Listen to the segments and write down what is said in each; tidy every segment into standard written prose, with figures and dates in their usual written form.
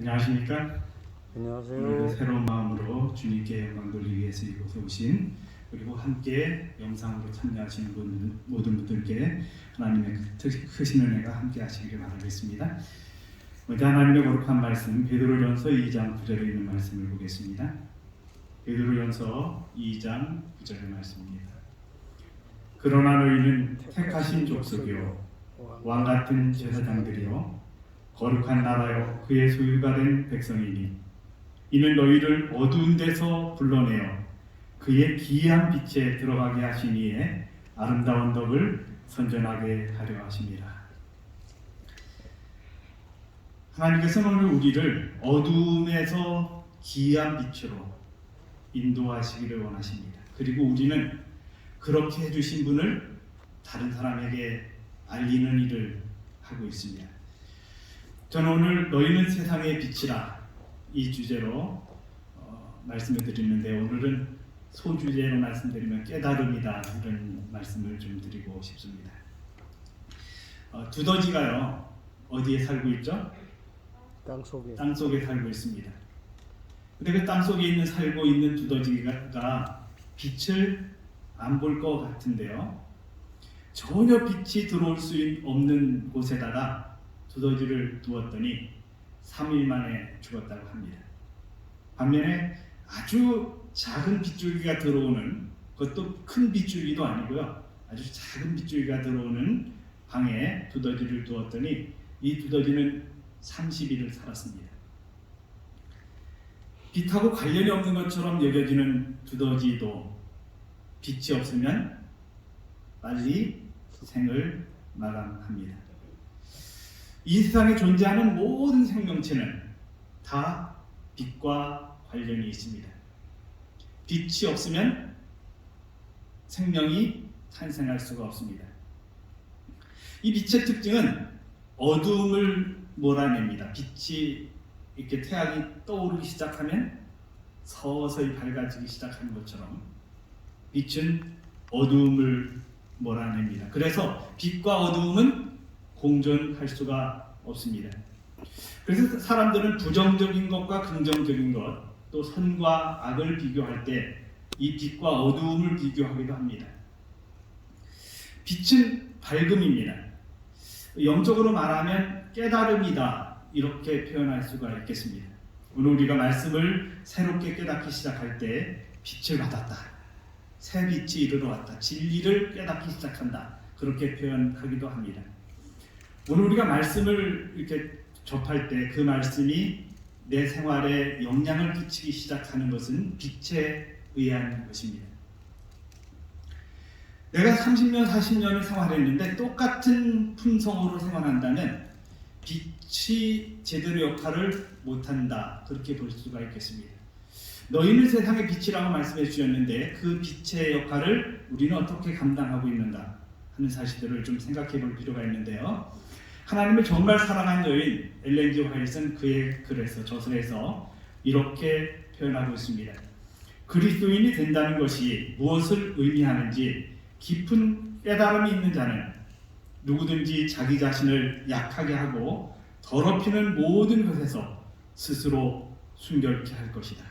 안녕하십니까? 안녕하세요. 오늘도 새로운 마음으로 주님께 영광 돌리기 위해서 이곳에 오신 그리고 함께 영상으로 참여하시는 모든 분들께 하나님의 크신 은혜가 함께 하시기를 바라겠습니다. 먼저 하나님의 거룩한 말씀 베드로전서 2장 9절에 있는 말씀을 보겠습니다. 베드로전서 2장 9절의 말씀입니다. 그러나 너희는 택하신 족속이요 왕같은 제사장들이요 거룩한 나라요 그의 소유가 된 백성이니 이는 너희를 어두운 데서 불러내어 그의 기이한 빛에 들어가게 하시니에 아름다운 덕을 선전하게 하려 하심이라. 하나님께서는 오늘 우리를 어두움에서 기이한 빛으로 인도하시기를 원하십니다. 그리고 우리는 그렇게 해주신 분을 다른 사람에게 알리는 일을 하고 있습니다. 저는 오늘 너희는 세상의 빛이라 이 주제로 말씀을 드리는데, 오늘은 소주제로 말씀드리면 깨달음이다, 이런 말씀을 좀 드리고 싶습니다. 두더지가요 어디에 살고 있죠? 땅 속에 살고 있습니다. 근데 그 땅 속에 살고 있는 두더지가 빛을 안 볼 것 같은데요, 전혀 빛이 들어올 수 없는 곳에다가 두더지를 두었더니 3일 만에 죽었다고 합니다. 반면에 아주 작은 빗줄기가 들어오는, 그것도 큰 빗줄기도 아니고요, 아주 작은 빗줄기가 들어오는 방에 두더지를 두었더니 이 두더지는 30일을 살았습니다. 빛하고 관련이 없는 것처럼 여겨지는 두더지도 빛이 없으면 빨리 생을 마감합니다. 이 세상에 존재하는 모든 생명체는 다 빛과 관련이 있습니다. 빛이 없으면 생명이 탄생할 수가 없습니다. 이 빛의 특징은 어두움을 몰아냅니다. 빛이 이렇게 태양이 떠오르기 시작하면 서서히 밝아지기 시작하는 것처럼 빛은 어두움을 몰아냅니다. 그래서 빛과 어두움은 공존할 수가 없습니다. 그래서 사람들은 부정적인 것과 긍정적인 것, 또 선과 악을 비교할 때 이 빛과 어두움을 비교하기도 합니다. 빛은 밝음입니다. 영적으로 말하면 깨달음이다, 이렇게 표현할 수가 있겠습니다. 오늘 우리가 말씀을 새롭게 깨닫기 시작할 때 빛을 받았다, 새 빛이 이르러 왔다, 진리를 깨닫기 시작한다, 그렇게 표현하기도 합니다. 오늘 우리가 말씀을 이렇게 접할 때 그 말씀이 내 생활에 영향을 끼치기 시작하는 것은 빛에 의한 것입니다. 내가 30년, 40년을 생활했는데 똑같은 품성으로 생활한다면 빛이 제대로 역할을 못한다, 그렇게 볼 수가 있겠습니다. 너희는 세상의 빛이라고 말씀해 주셨는데 그 빛의 역할을 우리는 어떻게 감당하고 있는가 하는 사실들을 좀 생각해 볼 필요가 있는데요, 하나님을 정말 사랑한 여인 엘렌 G. 화이트는 그의 글에서, 저서에서 이렇게 표현하고 있습니다. 그리스도인이 된다는 것이 무엇을 의미하는지 깊은 깨달음이 있는 자는 누구든지 자기 자신을 약하게 하고 더럽히는 모든 것에서 스스로 순결케 할 것이다.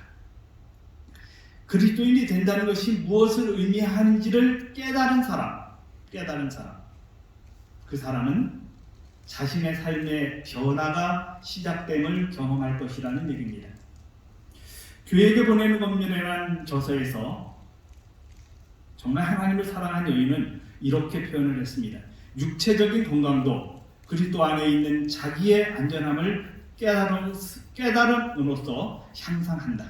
그리스도인이 된다는 것이 무엇을 의미하는지를 깨달은 사람, 그 사람은 자신의 삶의 변화가 시작됨을 경험할 것이라는 얘기입니다. 교회에게 보내는 법률이라는 저서에서 정말 하나님을 사랑한 여인은 이렇게 표현을 했습니다. 육체적인 건강도 그리스도 안에 있는 자기의 안전함을 깨달음으로써 향상한다.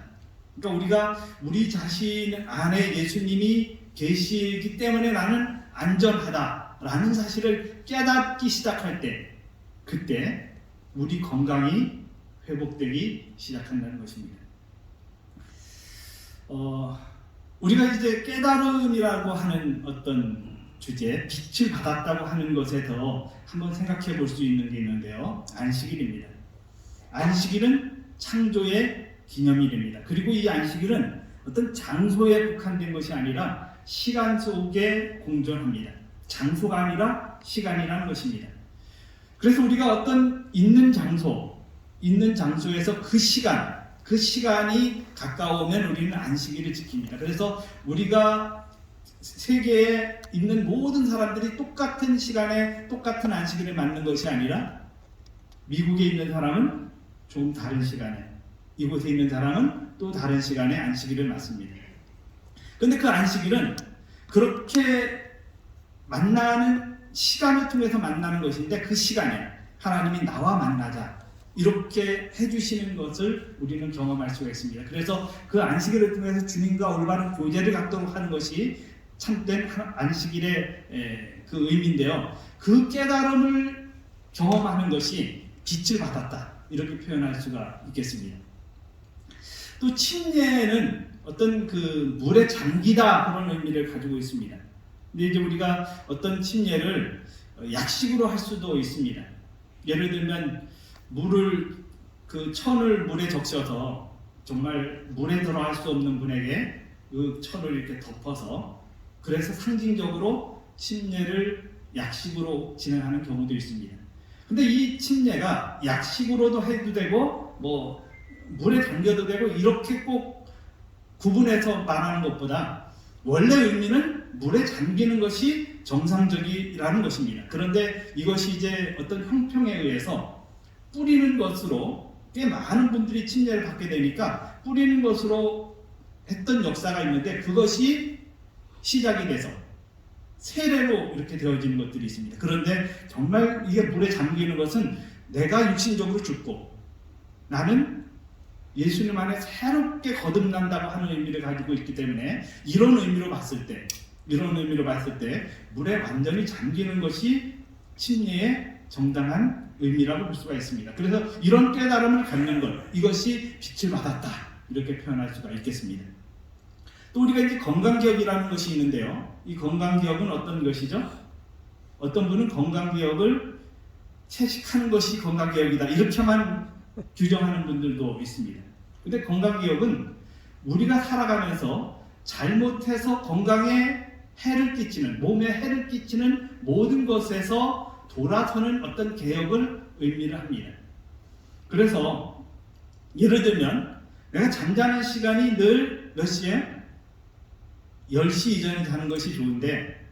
그러니까 우리가 우리 자신 안에 예수님이 계시기 때문에 나는 안전하다라는 사실을 깨닫기 시작할 때, 그때 우리 건강이 회복되기 시작한다는 것입니다. 우리가 이제 깨달음이라고 하는 어떤 주제, 빛을 받았다고 하는 것에 더 한번 생각해 볼 수 있는 게 있는데요, 안식일입니다. 안식일은 창조의 기념일입니다. 그리고 이 안식일은 어떤 장소에 국한된 것이 아니라 시간 속에 공존합니다. 장소가 아니라 시간이라는 것입니다. 그래서 우리가 어떤 있는 장소, 있는 장소에서 그 시간이 가까우면 우리는 안식일을 지킵니다. 그래서 우리가 세계에 있는 모든 사람들이 똑같은 시간에 똑같은 안식일을 맞는 것이 아니라 미국에 있는 사람은 좀 다른 시간에, 이곳에 있는 사람은 또 다른 시간에 안식일을 맞습니다. 그런데 그 안식일은 그렇게 만나는 시간을 통해서 만나는 것인데, 그 시간에 하나님이 나와 만나자 이렇게 해주시는 것을 우리는 경험할 수가 있습니다. 그래서 그 안식일을 통해서 주님과 올바른 교제를 갖도록 하는 것이 참된 안식일의 그 의미인데요. 그 깨달음을 경험하는 것이 빛을 받았다, 이렇게 표현할 수가 있겠습니다. 또 침례는 어떤 그 물에 잠기다, 그런 의미를 가지고 있습니다. 근데 이제 우리가 어떤 침례를 약식으로 할 수도 있습니다. 예를 들면 그 천을 물에 적셔서 정말 물에 들어갈 수 없는 분에게 그 천을 이렇게 덮어서, 그래서 상징적으로 침례를 약식으로 진행하는 경우도 있습니다. 근데 이 침례가 약식으로도 해도 되고 뭐 물에 담겨도 되고 이렇게 꼭 구분해서 말하는 것보다 원래 의미는 물에 잠기는 것이 정상적이라는 것입니다. 그런데 이것이 이제 어떤 형평에 의해서 뿌리는 것으로 꽤 많은 분들이 침례를 받게 되니까 뿌리는 것으로 했던 역사가 있는데, 그것이 시작이 돼서 세례로 이렇게 되어지는 것들이 있습니다. 그런데 정말 이게 물에 잠기는 것은 내가 육신적으로 죽고 나는 예수님 안에 새롭게 거듭난다고 하는 의미를 가지고 있기 때문에, 이런 의미로 봤을 때 물에 완전히 잠기는 것이 침례의 정당한 의미라고 볼 수가 있습니다. 그래서 이런 깨달음을 갖는 것, 이것이 빛을 받았다, 이렇게 표현할 수가 있겠습니다. 또 우리가 이제 건강기억이라는 것이 있는데요. 이 건강기억은 어떤 것이죠? 어떤 분은 건강기억을 채식하는 것이 건강기억이다, 이렇게만 규정하는 분들도 있습니다. 근데 건강기억은 우리가 살아가면서 잘못해서 건강에 해를 끼치는, 몸에 해를 끼치는 모든 것에서 돌아서는 어떤 개혁을 의미를 합니다. 그래서 예를 들면 내가 잠자는 시간이 늘 몇 시에? 10시 이전에 자는 것이 좋은데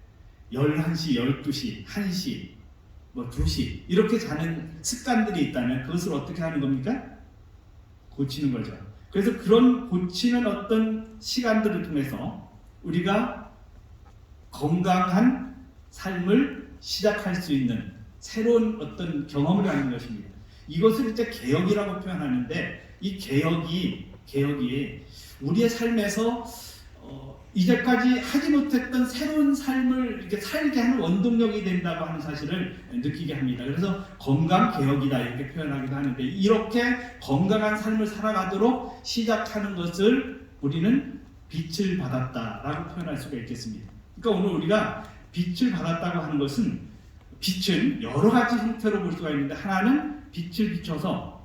11시, 12시, 1시, 2시 이렇게 자는 습관들이 있다면 그것을 어떻게 하는 겁니까? 고치는 거죠. 그래서 그런 고치는 어떤 시간들을 통해서 우리가 건강한 삶을 시작할 수 있는 새로운 어떤 경험을 하는 것입니다. 이것을 이제 개혁이라고 표현하는데, 이 개혁이 우리의 삶에서 이제까지 하지 못했던 새로운 삶을 이렇게 살게 하는 원동력이 된다고 하는 사실을 느끼게 합니다. 그래서 건강개혁이다, 이렇게 표현하기도 하는데, 이렇게 건강한 삶을 살아가도록 시작하는 것을 우리는 빛을 받았다라고 표현할 수가 있겠습니다. 그러니까 오늘 우리가 빛을 받았다고 하는 것은, 빛은 여러 가지 형태로 볼 수가 있는데, 하나는 빛을 비춰서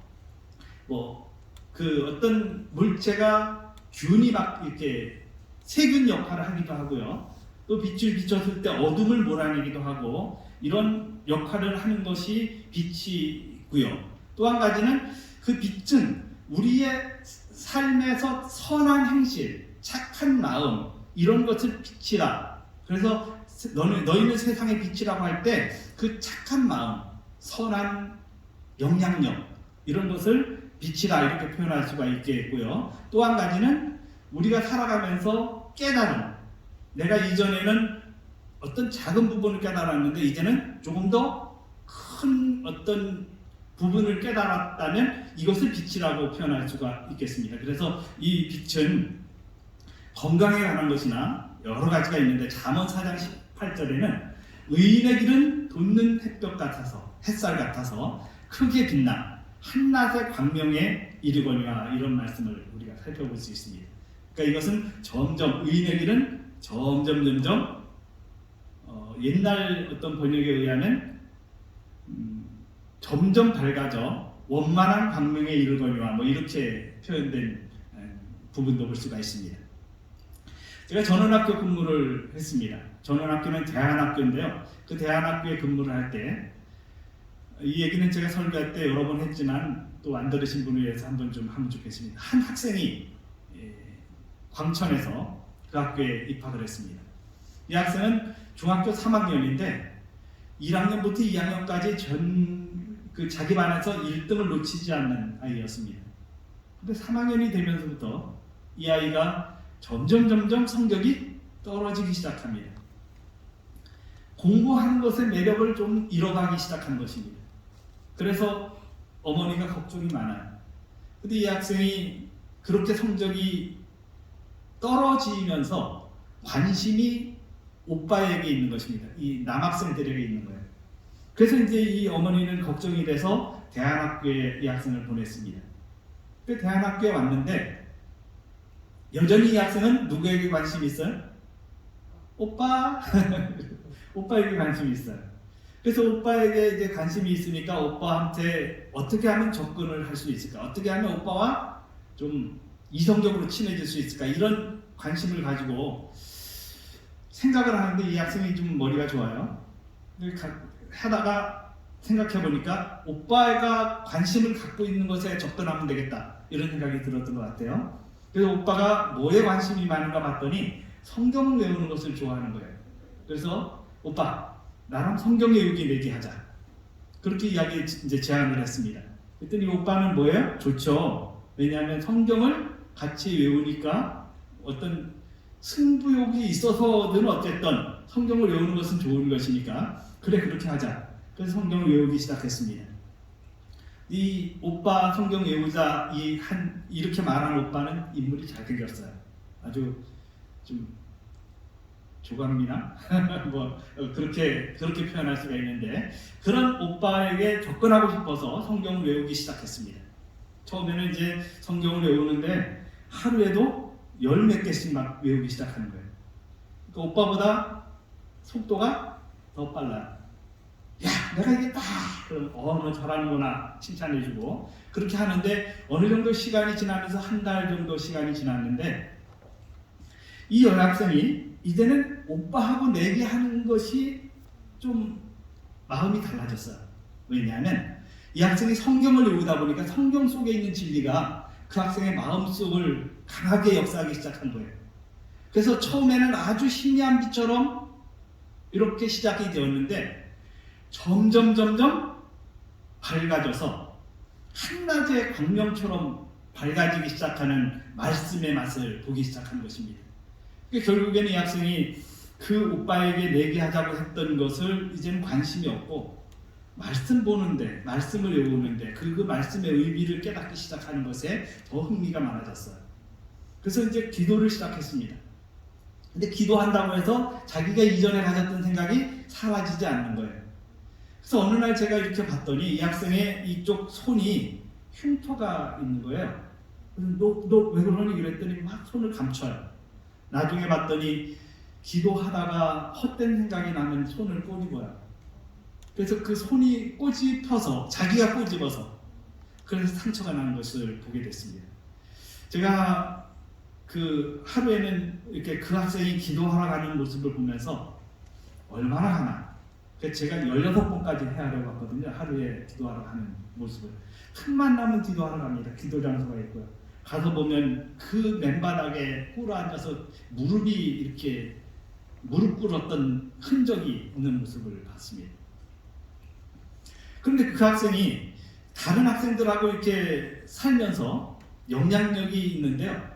그 어떤 물체가 균이 막 이렇게 세균 역할을 하기도 하고요. 또 빛을 비쳤을 때 어둠을 몰아내기도 하고, 이런 역할을 하는 것이 빛이고요. 또 한 가지는 그 빛은 우리의 삶에서 선한 행실, 착한 마음, 이런 것을 빛이라. 그래서 너희는 세상의 빛이라고 할 때 그 착한 마음, 선한 영향력, 이런 것을 빛이라, 이렇게 표현할 수가 있겠고요. 또 한 가지는 우리가 살아가면서 깨달음, 내가 이전에는 어떤 작은 부분을 깨달았는데 이제는 조금 더 큰 어떤 부분을 깨달았다면 이것을 빛이라고 표현할 수가 있겠습니다. 그래서 이 빛은 건강에 관한 것이나 여러 가지가 있는데, 잠언 4장 18절에는 의인의 길은 돋는 햇볕 같아서, 햇살 같아서 크게 빛나 한낮의 광명에 이르거니와, 이런 말씀을 우리가 살펴볼 수 있습니다. 그러니까 이것은 점점, 의인의 길은 점점 옛날 어떤 번역에 의하면 점점 밝아져 원만한 광명에 이르거니와, 이렇게 표현된 부분도 볼 수가 있습니다. 제가 전원학교 근무를 했습니다. 전원학교는 대안학교인데요. 그 대안학교에 근무를 할 때 이 얘기는 제가 설교할 때 여러 번 했지만 또 안 들으신 분을 위해서 한번 좀 하면 좋겠습니다. 한 학생이 광천에서 그 학교에 입학을 했습니다. 이 학생은 중학교 3학년인데 1학년부터 2학년까지 자기 반에서 1등을 놓치지 않는 아이였습니다. 근데 3학년이 되면서부터 이 아이가 점점 성적이 떨어지기 시작합니다. 공부하는 것의 매력을 좀 잃어가기 시작한 것입니다. 그래서 어머니가 걱정이 많아요. 근데 이 학생이 그렇게 성적이 떨어지면서 관심이 오빠에게 있는 것입니다. 이 남학생들에게 있는 거예요. 그래서 이제 이 어머니는 걱정이 돼서 대안학교에 이 학생을 보냈습니다. 그 대안학교에 왔는데 여전히 이 학생은 누구에게 관심이 있어요? 오빠! 오빠에게 관심이 있어요. 그래서 오빠에게 이제 관심이 있으니까 오빠한테 어떻게 하면 접근을 할 수 있을까? 어떻게 하면 오빠와 좀 이성적으로 친해질 수 있을까? 이런 관심을 가지고 생각을 하는데 이 학생이 좀 머리가 좋아요. 하다가 생각해 보니까 오빠가 관심을 갖고 있는 것에 접근하면 되겠다. 이런 생각이 들었던 것 같아요. 그래서 오빠가 뭐에 관심이 많은가 봤더니 성경을 외우는 것을 좋아하는 거예요. 그래서 오빠, 나랑 성경 외우기 내기하자. 그렇게 이제 제안을 했습니다. 그랬더니 오빠는 뭐예요? 좋죠. 왜냐하면 성경을 같이 외우니까 어떤 승부욕이 있어서는 어쨌든 성경을 외우는 것은 좋은 것이니까 그래 그렇게 하자. 그래서 성경을 외우기 시작했습니다. 이 오빠 성경 외우자 이렇게 말하는 오빠는 인물이 잘생겼어요. 아주 좀 조광미나 뭐 그렇게 표현할 수가 있는데 그런 오빠에게 접근하고 싶어서 성경을 외우기 시작했습니다. 처음에는 이제 성경을 외우는데 하루에도 10몇 개씩 막 외우기 시작하는 거예요. 그러니까 오빠보다 속도가 더 빨라요. 야, 내가 이겼다! 그럼 너 잘하는구나 칭찬해주고 그렇게 하는데 어느 정도 시간이 지나면서 한 달 정도 시간이 지났는데 이 여학생이 이제는 오빠하고 내기하는 것이 좀 마음이 달라졌어요. 왜냐하면 이 학생이 성경을 외우다 보니까 성경 속에 있는 진리가 그 학생의 마음속을 강하게 역사하기 시작한 거예요. 그래서 처음에는 아주 희미한 빛처럼 이렇게 시작이 되었는데 점점 밝아져서 한낮의 광명처럼 밝아지기 시작하는 말씀의 맛을 보기 시작한 것입니다. 결국에는 이 학생이 그 오빠에게 내기하자고 했던 것을 이제는 관심이 없고 말씀 보는데, 말씀을 외우는데 그 말씀의 의미를 깨닫기 시작하는 것에 더 흥미가 많아졌어요. 그래서 이제 기도를 시작했습니다. 근데 기도한다고 해서 자기가 이전에 가졌던 생각이 사라지지 않는 거예요. 그래서 어느 날 제가 이렇게 봤더니 이 학생의 이쪽 손이 흉터가 있는 거예요. 너 왜 그러니? 이랬더니 막 손을 감춰요. 나중에 봤더니 기도하다가 헛된 생각이 나면 손을 꼬집어요. 그래서 그 손이 꼬집혀서 자기가 꼬집어서 그래서 상처가 나는 것을 보게 됐습니다. 제가 그 하루에는 이렇게 그 학생이 기도하러 가는 모습을 보면서 얼마나 하나. 그래서 제가 16번까지 헤아려 봤거든요. 하루에 기도하러 가는 모습을. 틈만 나면 기도하러 갑니다. 기도 장소가 있고요. 가서 보면 그 맨바닥에 꿇어 앉아서 무릎이 이렇게 무릎 꿇었던 흔적이 있는 모습을 봤습니다. 그런데 그 학생이 다른 학생들하고 이렇게 살면서 영향력이 있는데요.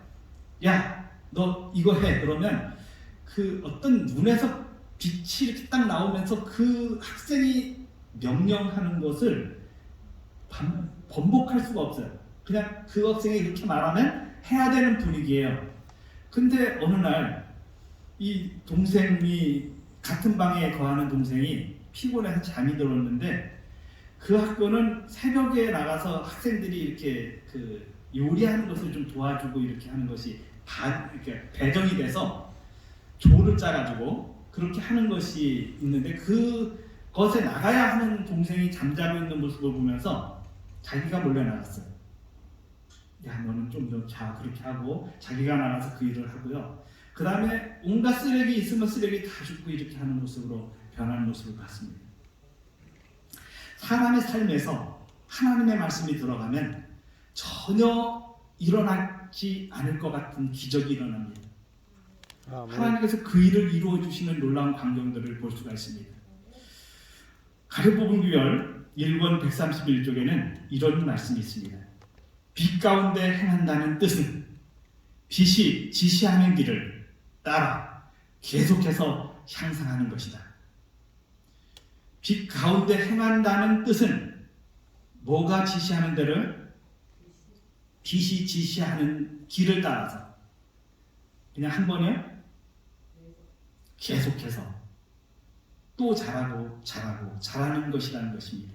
야, 너 이거 해. 그러면 그 어떤 눈에서 빛이 이렇게 딱 나오면서 그 학생이 명령하는 것을 번복할 수가 없어요. 그냥 그 학생이 이렇게 말하면 해야 되는 분위기예요. 근데 어느 날 이 동생이 같은 방에 거하는 동생이 피곤해서 잠이 들었는데 그 학교는 새벽에 나가서 학생들이 이렇게 그 요리하는 것을 좀 도와주고 이렇게 하는 것이 이렇게 배정이 돼서 조를 짜가지고 그렇게 하는 것이 있는데 그것에 나가야 하는 동생이 잠자고 있는 모습을 보면서 자기가 몰래 나갔어요. 야, 너는 좀 더 자. 그렇게 하고 자기가 나가서 그 일을 하고요. 그 다음에 온갖 쓰레기 있으면 쓰레기 다 줍고 이렇게 하는 모습으로 변하는 모습을 봤습니다. 사람의 삶에서 하나님의 말씀이 들어가면 전혀 일어나지 않을 것 같은 기적이 일어납니다. 하나님께서 그 일을 이루어 주시는 놀라운 광경들을 볼 수가 있습니다. 가랴복음기별 1권 131쪽에는 이런 말씀이 있습니다. 빛 가운데 행한다는 뜻은 빛이 지시하는 길을 따라 계속해서 향상하는 것이다. 빛 가운데 행한다는 뜻은 뭐가 지시하는 대로? 빛이 지시하는 길을 따라서 그냥 한 번이요? 계속해서 또 잘하는 것이라는 것입니다.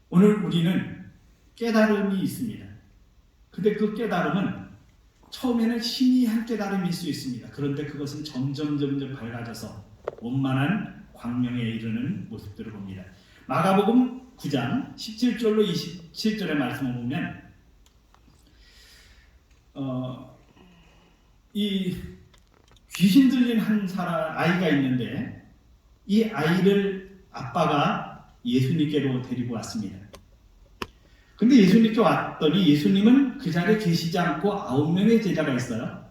오늘 우리는 깨달음이 있습니다. 근데 그 깨달음은 처음에는 희미한 깨달음일 수 있습니다. 그런데 그것은 점점 밝아져서 원만한 광명에 이르는 모습들을 봅니다. 마가복음 9장 17절로 27절의 말씀을 보면 이 귀신 들린 한 아이가 있는데 이 아이를 아빠가 예수님께로 데리고 왔습니다. 근데 예수님께 왔더니 예수님은 그 자리에 계시지 않고 9명의 제자가 있어요.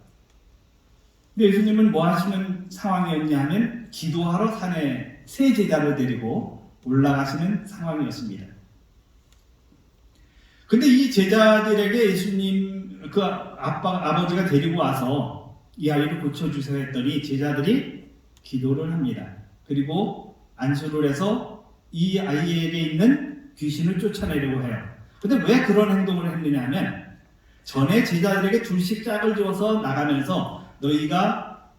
근데 예수님은 뭐 하시는 상황이었냐 하면 기도하러 산에 세 제자를 데리고 올라가시는 상황이었습니다. 근데 이 제자들에게 예수님 그 아버지가 데리고 와서 이 아이를 고쳐주세요 했더니 제자들이 기도를 합니다. 그리고 안수를 해서 이 아이에게 있는 귀신을 쫓아내려고 해요. 근데 왜 그런 행동을 했느냐 하면 전에 제자들에게 둘씩 짝을 지어서 나가면서 너희가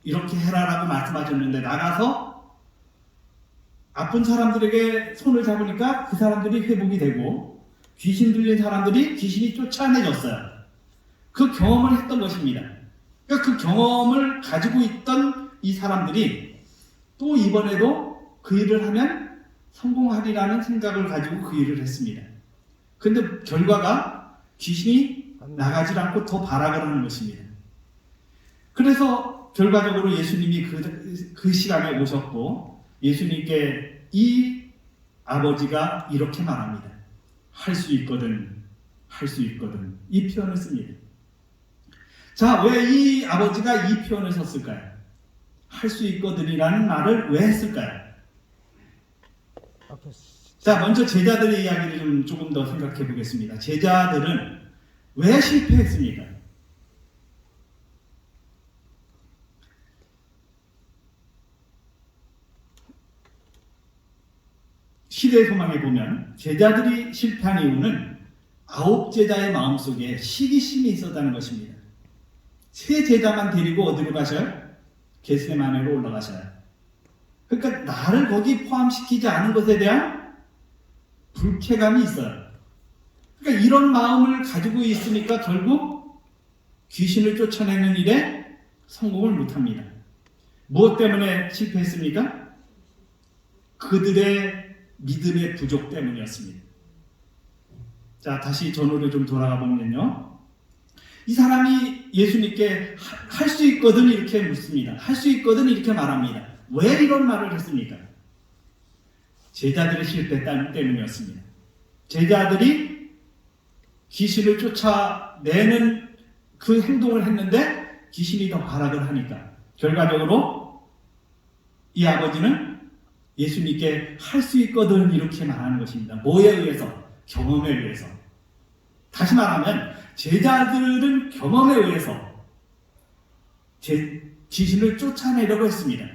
이렇게 해라라고 말씀하셨는데 나가서 아픈 사람들에게 손을 잡으니까 그 사람들이 회복이 되고 귀신 들린 사람들이 귀신이 쫓아내졌어요. 그 경험을 했던 것입니다. 그러니까 그 경험을 가지고 있던 이 사람들이 또 이번에도 그 일을 하면 성공하리라는 생각을 가지고 그 일을 했습니다. 근데 결과가 귀신이 나가지 않고 더 발악을 하는 것입니다. 그래서 결과적으로 예수님이 그 시간에 오셨고 예수님께 이 아버지가 이렇게 말합니다. 할 수 있거든, 할 수 있거든. 이 표현을 씁니다. 자, 왜 이 아버지가 이 표현을 썼을까요? 할 수 있거든이라는 말을 왜 했을까요? 자, 먼저 제자들의 이야기를 좀 조금 더 생각해 보겠습니다. 제자들은 왜 실패했습니까? 시대의 소망에 보면 제자들이 실패한 이유는 9제자의 마음속에 시기심이 있었다는 것입니다. 3제자만 데리고 어디로 가셔요? 겟세마네로 올라가셔요. 그러니까 나를 거기 포함시키지 않은 것에 대한 불쾌감이 있어요. 그러니까 이런 마음을 가지고 있으니까 결국 귀신을 쫓아내는 일에 성공을 못합니다. 무엇 때문에 실패했습니까? 그들의 믿음의 부족 때문이었습니다. 자, 다시 전으로 좀 돌아가 보면요. 이 사람이 예수님께 할 수 있거든 이렇게 묻습니다. 할 수 있거든 이렇게 말합니다. 왜 이런 말을 했습니까? 제자들의 실패 때문이었습니다. 제자들이 귀신을 쫓아내는 그 행동을 했는데 귀신이 더 발악을 하니까 결과적으로 이 아버지는 예수님께 할 수 있거든 이렇게 말하는 것입니다. 뭐에 의해서? 경험에 의해서. 다시 말하면 제자들은 경험에 의해서 귀신을 쫓아내려고 했습니다.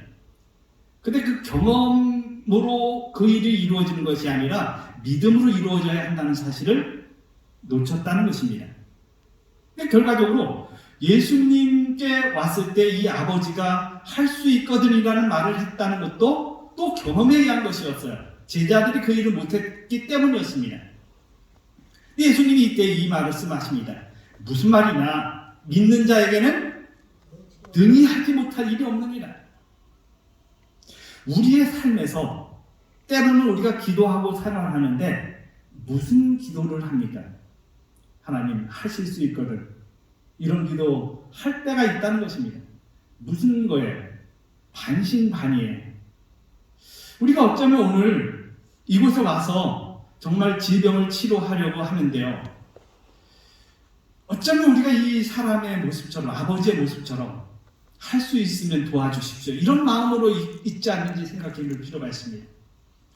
근데 그 경험으로 그 일이 이루어지는 것이 아니라 믿음으로 이루어져야 한다는 사실을 놓쳤다는 것입니다. 근데 결과적으로 예수님께 왔을 때 이 아버지가 할 수 있거든이라는 말을 했다는 것도 또 경험에 의한 것이었어요. 제자들이 그 일을 못했기 때문이었습니다. 예수님이 이때 이 말씀하십니다. 무슨 말이냐? 믿는 자에게는 능히 하지 못할 일이 없느니라. 우리의 삶에서 때로는 우리가 기도하고 생활하는데 무슨 기도를 합니까? 하나님 하실 수 있거든. 이런 기도 할 때가 있다는 것입니다. 무슨 거예요? 반신반의예요. 우리가 어쩌면 오늘 이곳에 와서 정말 질병을 치료하려고 하는데요. 어쩌면 우리가 이 사람의 모습처럼, 아버지의 모습처럼 할 수 있으면 도와주십시오. 이런 마음으로 있지 않는지 생각해 볼 필요가 있습니다.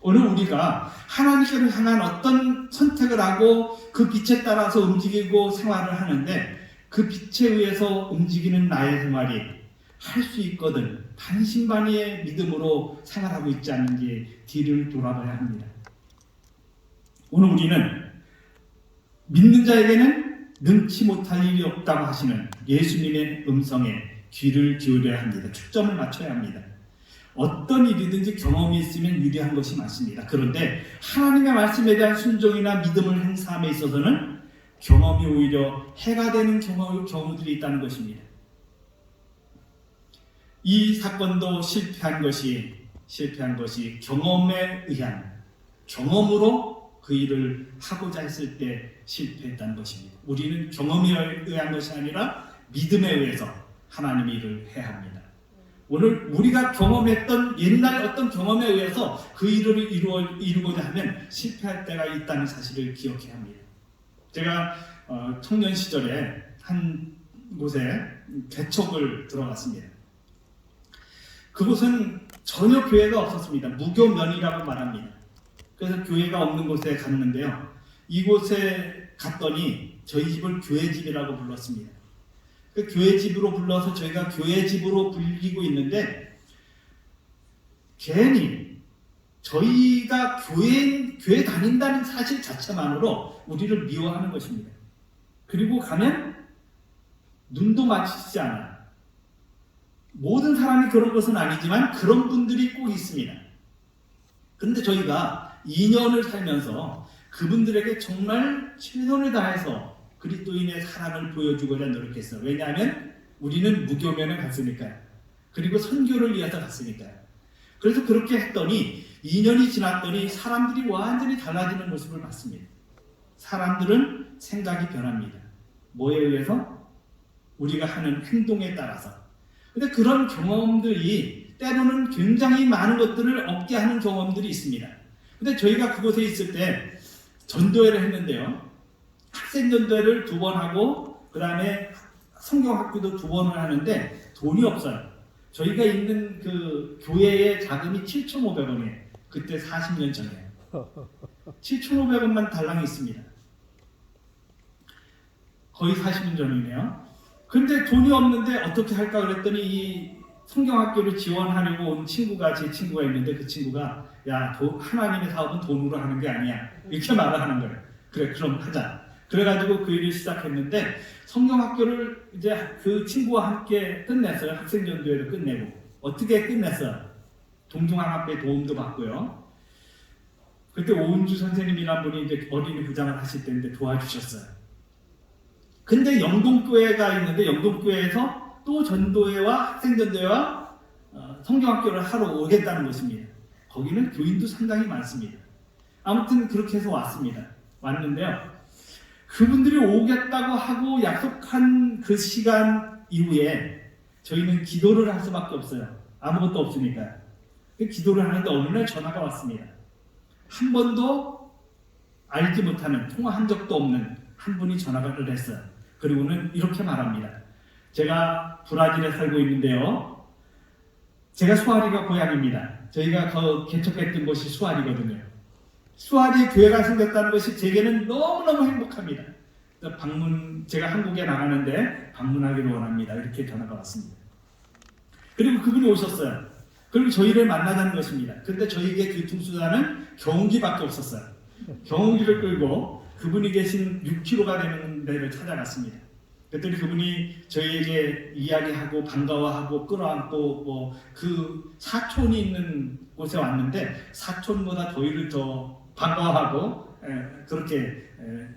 오늘 우리가 하나님께로 향한 어떤 선택을 하고 그 빛에 따라서 움직이고 생활을 하는데 그 빛에 의해서 움직이는 나의 생활이 할 수 있거든 반신반의의 믿음으로 생활하고 있지 않는지 뒤를 돌아봐야 합니다. 오늘 우리는 믿는 자에게는 능치 못할 일이 없다고 하시는 예수님의 음성에 귀를 기울여야 합니다. 초점을 맞춰야 합니다. 어떤 일이든지 경험이 있으면 유리한 것이 맞습니다. 그런데 하나님의 말씀에 대한 순종이나 믿음을 행사함에 있어서는 경험이 오히려 해가 되는 경우들이 있다는 것입니다. 이 사건도 실패한 것이 경험에 의한 경험으로 그 일을 하고자 했을 때 실패했다는 것입니다. 우리는 경험에 의한 것이 아니라 믿음에 의해서 하나님의 일을 해야 합니다. 오늘 우리가 경험했던 옛날 어떤 경험에 의해서 그 일을 이루고자 하면 실패할 때가 있다는 사실을 기억해야 합니다. 제가 청년 시절에 한 곳에 개척을 들어갔습니다. 그곳은 전혀 교회가 없었습니다. 무교면이라고 말합니다. 그래서 교회가 없는 곳에 갔는데요. 이곳에 갔더니 저희 집을 교회집이라고 불렀습니다. 그 교회집으로 불러서 저희가 교회집으로 불리고 있는데 괜히 저희가 교회 다닌다는 사실 자체만으로 우리를 미워하는 것입니다. 그리고 가면 눈도 마주치지 않아요. 모든 사람이 그런 것은 아니지만 그런 분들이 꼭 있습니다. 그런데 저희가 2년을 살면서 그분들에게 정말 최선을 다해서 그리스도인의 사랑을 보여주고자 노력했어요. 왜냐하면 우리는 무교면에 갔으니까요. 그리고 선교를 위해서 갔으니까요. 그래서 그렇게 했더니 2년이 지났더니 사람들이 완전히 달라지는 모습을 봤습니다. 사람들은 생각이 변합니다. 뭐에 의해서? 우리가 하는 행동에 따라서. 근데 그런 경험들이 때로는 굉장히 많은 것들을 얻게 하는 경험들이 있습니다. 근데 저희가 그곳에 있을 때 전도회를 했는데요. 학생 전도회를 2번 하고 그 다음에 성경학교도 2번을 하는데 돈이 없어요. 저희가 있는 그 교회의 자금이 7,500원이에요. 그때 40년 전에 7,500원만 달랑이 있습니다. 거의 40년 전이네요. 근데 돈이 없는데 어떻게 할까 그랬더니 이 성경학교를 지원하려고 온 친구가 제 친구가 있는데 그 친구가 야 하나님의 사업은 돈으로 하는 게 아니야 이렇게 말을 하는 거예요. 그래 그럼 하자. 그래가지고 그 일을 시작했는데 성경학교를 이제 그 친구와 함께 끝냈어요. 학생전도회를 끝내고. 어떻게 끝냈어요? 동중항합회 도움도 받고요. 그때 오은주 선생님이란 분이 이제 어린이 부장을 하실 때인데 도와주셨어요. 근데 영동교회가 있는데 영동교회에서 또 전도회와 학생전도회와 성경학교를 하러 오겠다는 것입니다. 거기는 교인도 상당히 많습니다. 아무튼 그렇게 해서 왔는데요. 그분들이 오겠다고 하고 약속한 그 시간 이후에 저희는 기도를 할 수밖에 없어요. 아무것도 없으니까. 기도를 하는데 어느 날 전화가 왔습니다. 한 번도 알지 못하는, 통화한 적도 없는 한 분이 전화를 했어요. 그리고는 이렇게 말합니다. 제가 브라질에 살고 있는데요. 제가 수아리가 고향입니다. 저희가 개척했던 곳이 수아리거든요. 수아리 교회가 생겼다는 것이 제게는 너무너무 행복합니다. 제가 한국에 나가는데 방문하기를 원합니다. 이렇게 전화가 왔습니다. 그리고 그분이 오셨어요. 그리고 저희를 만나자는 것입니다. 그런데 저희에게 교통수단은 경운기밖에 없었어요. 경운기를 끌고 그분이 계신 6km가 되는 데를 찾아갔습니다. 그랬더니 그분이 저희에게 이야기하고 반가워하고 끌어안고 그 사촌이 있는 곳에 왔는데 사촌보다 저희를 더 반가워하고 그렇게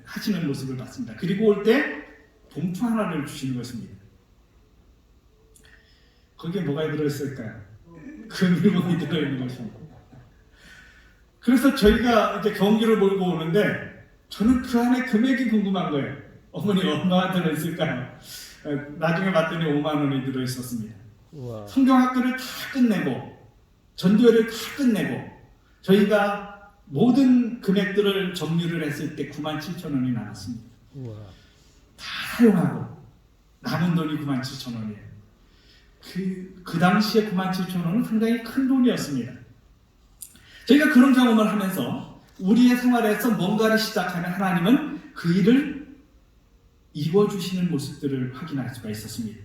하시는 모습을 봤습니다. 그리고 올 때 봉투 하나를 주시는 것입니다. 거기에 뭐가 들어있을까요? 그 물건이 들어있는 것입니다. 그래서 저희가 이제 경기를 몰고 오는데 저는 그 안에 금액이 궁금한 거예요. 어머니 얼마나 들어있을까요? 나중에 봤더니 5만 원이 들어있었습니다. 우와. 성경학교를 다 끝내고 전도회를 다 끝내고 저희가 모든 금액들을 정리를 했을 때 97,000원이 남았습니다. 우와. 다 사용하고 남은 돈이 97,000원이에요. 그 당시에 97,000원은 상당히 큰 돈이었습니다. 저희가 그런 경험을 하면서 우리의 생활에서 뭔가를 시작하면 하나님은 그 일을 이루어주시는 모습들을 확인할 수가 있었습니다.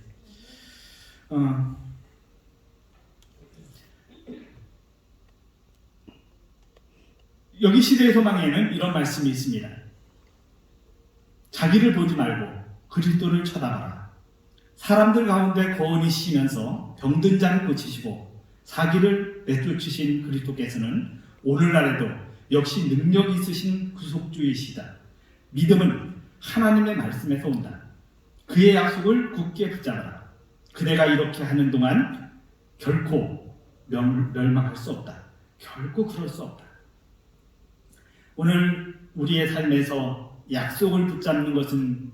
여기 시대의 소망에는 이런 말씀이 있습니다. 자기를 보지 말고 그리스도를 쳐다봐라. 사람들 가운데 거원이 쉬면서 병든 자를 고치시고 사기를 내쫓으신 그리스도께서는 오늘날에도 역시 능력 있으신 구속주이시다. 믿음은 하나님의 말씀에서 온다. 그의 약속을 굳게 붙잡아라. 그대가 이렇게 하는 동안 결코 멸망할 수 없다. 결코 그럴 수 없다. 오늘 우리의 삶에서 약속을 붙잡는 것은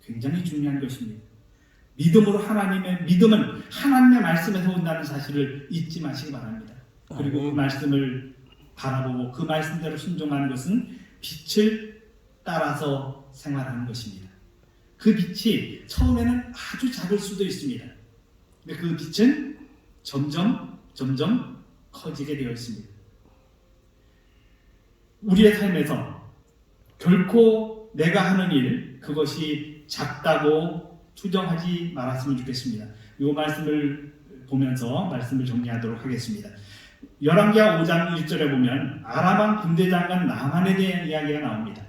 굉장히 중요한 것입니다. 믿음은 하나님의 말씀에서 온다는 사실을 잊지 마시기 바랍니다. 그리고 그 말씀을 바라보고 그 말씀대로 순종하는 것은 빛을 따라서 생활하는 것입니다. 그 빛이 처음에는 아주 작을 수도 있습니다. 근데 그 빛은 점점 커지게 되어 있습니다. 우리의 삶에서 결코 내가 하는 일, 그것이 작다고 투정하지 말았으면 좋겠습니다. 이 말씀을 보면서 말씀을 정리하도록 하겠습니다. 열왕기하 5장 1절에 보면 아람 왕 군대장관 나만에 대한 이야기가 나옵니다.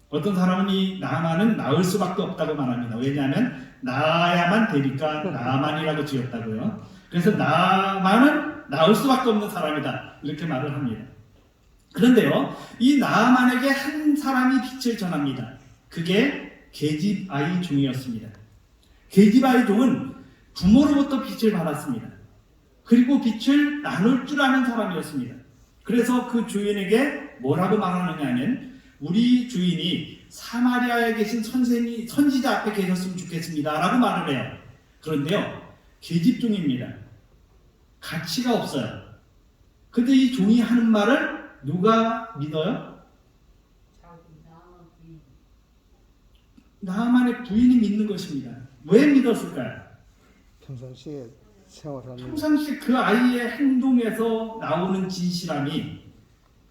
어떤 사람은 이 나만은 나을 수밖에 없다고 말합니다. 왜냐하면 나야만 되니까 나만이라고 지었다고요. 그래서 나만은 나을 수밖에 없는 사람이다, 이렇게 말을 합니다. 그런데요, 이 나만에게 한 사람이 빛을 전합니다. 그게 게집아이 종이었습니다. 게집아이 종은 부모로부터 빛을 받았습니다. 그리고 빛을 나눌 줄 아는 사람이었습니다. 그래서 그 주인에게 뭐라고 말하느냐 하면, 우리 주인이 사마리아에 계신 선지자 앞에 계셨으면 좋겠습니다 라고 말을 해요. 그런데요, 계집종입니다. 가치가 없어요. 근데 이 종이 하는 말을 누가 믿어요? 나만의 부인이 믿는 것입니다. 왜 믿었을까요? 평상시에 생활하는 평상시 그 아이의 행동에서 나오는 진실함이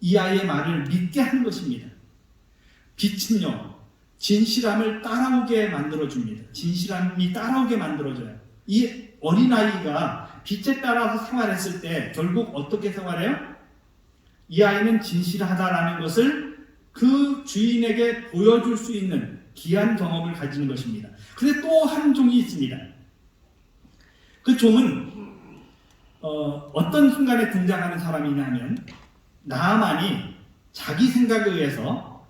이 아이의 말을 믿게 하는 것입니다. 빛은요, 진실함을 따라오게 만들어줍니다. 진실함이 따라오게 만들어줘요. 이 어린아이가 빛에 따라서 생활했을 때 결국 어떻게 생활해요? 이 아이는 진실하다라는 것을 그 주인에게 보여줄 수 있는 귀한 경험을 가지는 것입니다. 그런데 또 한 종이 있습니다. 그 종은 어떤 순간에 등장하는 사람이냐 하면, 나아만이 자기 생각에 의해서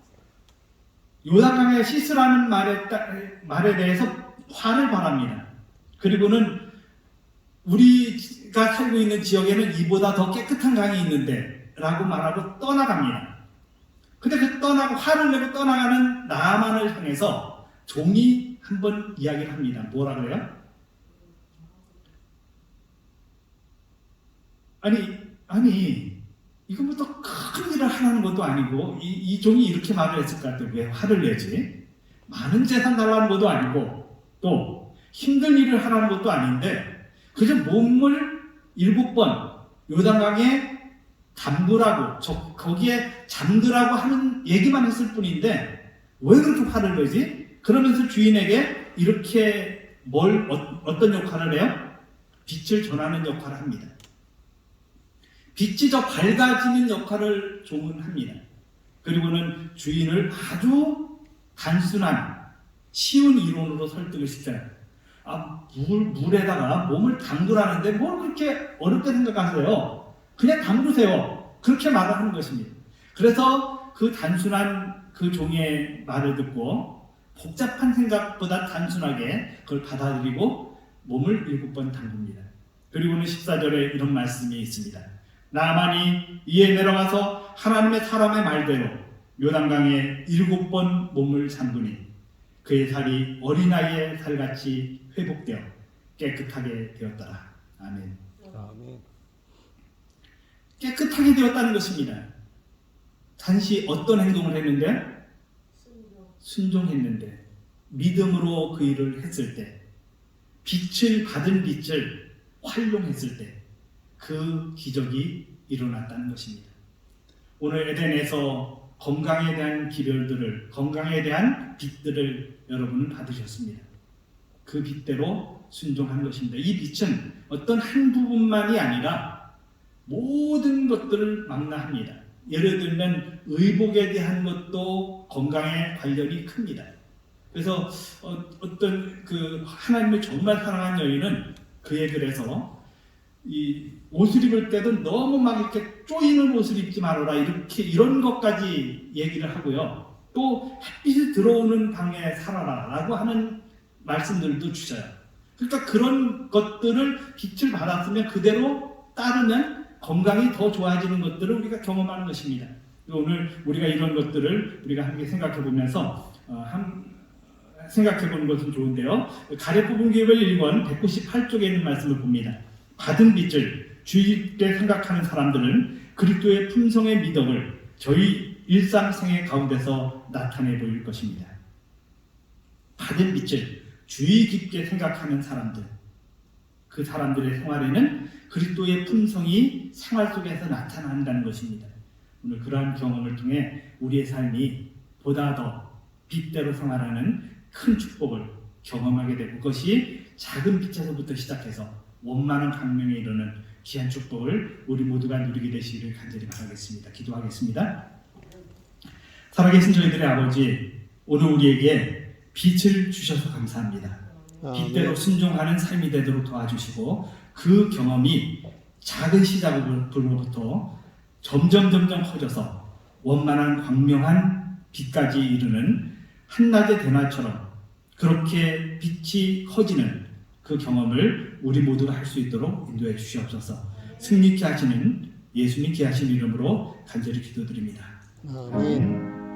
요단강에 시스라는 말에 대해서 화를 발합니다. 그리고는 우리가 살고 있는 지역에는 이보다 더 깨끗한 강이 있는데 라고 말하고 떠나갑니다. 근데 그 화를 내고 떠나가는 나아만을 향해서 종이 한번 이야기를 합니다. 뭐라 그래요? 아니 이거부터 큰 일을 하라는 것도 아니고 이 종이 이렇게 말을 했을 것 같아요. 왜 화를 내지? 많은 재산 달라는 것도 아니고 또 힘든 일을 하라는 것도 아닌데 그저 몸을 7번 요단강에 담그라고 거기에 잠그라고 하는 얘기만 했을 뿐인데 왜 그렇게 화를 내지? 그러면서 주인에게 이렇게 어떤 역할을 해요? 빛을 전하는 역할을 합니다. 빛이 더 밝아지는 역할을 종은 합니다. 그리고는 주인을 아주 단순한 쉬운 이론으로 설득을 시켜요. 물에다가 몸을 담그라는데 뭘 그렇게 어렵게 생각하세요? 그냥 담그세요. 그렇게 말을 하는 것입니다. 그래서 그 단순한 그 종의 말을 듣고 복잡한 생각보다 단순하게 그걸 받아들이고 몸을 7번 담굽니다. 그리고는 14절에 이런 말씀이 있습니다. 나아만이 이에 내려가서 하나님의 사람의 말대로 요단강에 7번 몸을 잠그니 그의 살이 어린아이의 살같이 회복되어 깨끗하게 되었더라. 아멘. 아멘. 깨끗하게 되었다는 것입니다. 단시 어떤 행동을 했는데? 순종했는데, 믿음으로 그 일을 했을 때, 받은 빛을 활용했을 때 그 기적이 일어났다는 것입니다. 오늘 에덴에서 건강에 대한 기별들을, 건강에 대한 빛들을 여러분은 받으셨습니다. 그 빛대로 순종한 것입니다. 이 빛은 어떤 한 부분만이 아니라 모든 것들을 망라합니다. 예를 들면 의복에 대한 것도 건강에 관련이 큽니다. 그래서 어떤 그 하나님을 정말 사랑한 여인은 그 얘기를 해서 이 옷을 입을 때도 너무 막 이렇게 쪼이는 옷을 입지 말아라, 이렇게 이런 것까지 얘기를 하고요. 또 햇빛이 들어오는 방에 살아라 라고 하는 말씀들도 주셔요. 그러니까 그런 것들을 빛을 받았으면 그대로 따르면 건강이 더 좋아지는 것들을 우리가 경험하는 것입니다. 오늘 우리가 이런 것들을 우리가 함께 생각해 보면서 생각해 보는 것은 좋은데요. 가래 뽑은 교회 1권 198쪽에 있는 말씀을 봅니다. 받은 빛을 주의 깊게 생각하는 사람들은 그리스도의 품성의 미덕을 저희 일상생활 가운데서 나타내 보일 것입니다. 받은 빛을 주의 깊게 생각하는 사람들, 그 사람들의 생활에는 그리스도의 품성이 생활 속에서 나타난다는 것입니다. 오늘 그러한 경험을 통해 우리의 삶이 보다 더 빛대로 생활하는 큰 축복을 경험하게 되고, 그것이 작은 빛에서부터 시작해서 원만한 강명에 이르는 귀한 축복을 우리 모두가 누리게 되시기를 간절히 바라겠습니다. 기도하겠습니다. 살아계신 저희들의 아버지, 오늘 우리에게 빛을 주셔서 감사합니다. 빛대로 순종하는 삶이 되도록 도와주시고, 그 경험이 작은 시작으로부터 점점 커져서 원만한 광명한 빛까지 이르는 한낮의 대낮처럼 그렇게 빛이 커지는 그 경험을 우리 모두가 할 수 있도록 인도해 주시옵소서. 승리케 하시는 예수님 귀하신 이름으로 간절히 기도드립니다. 아멘.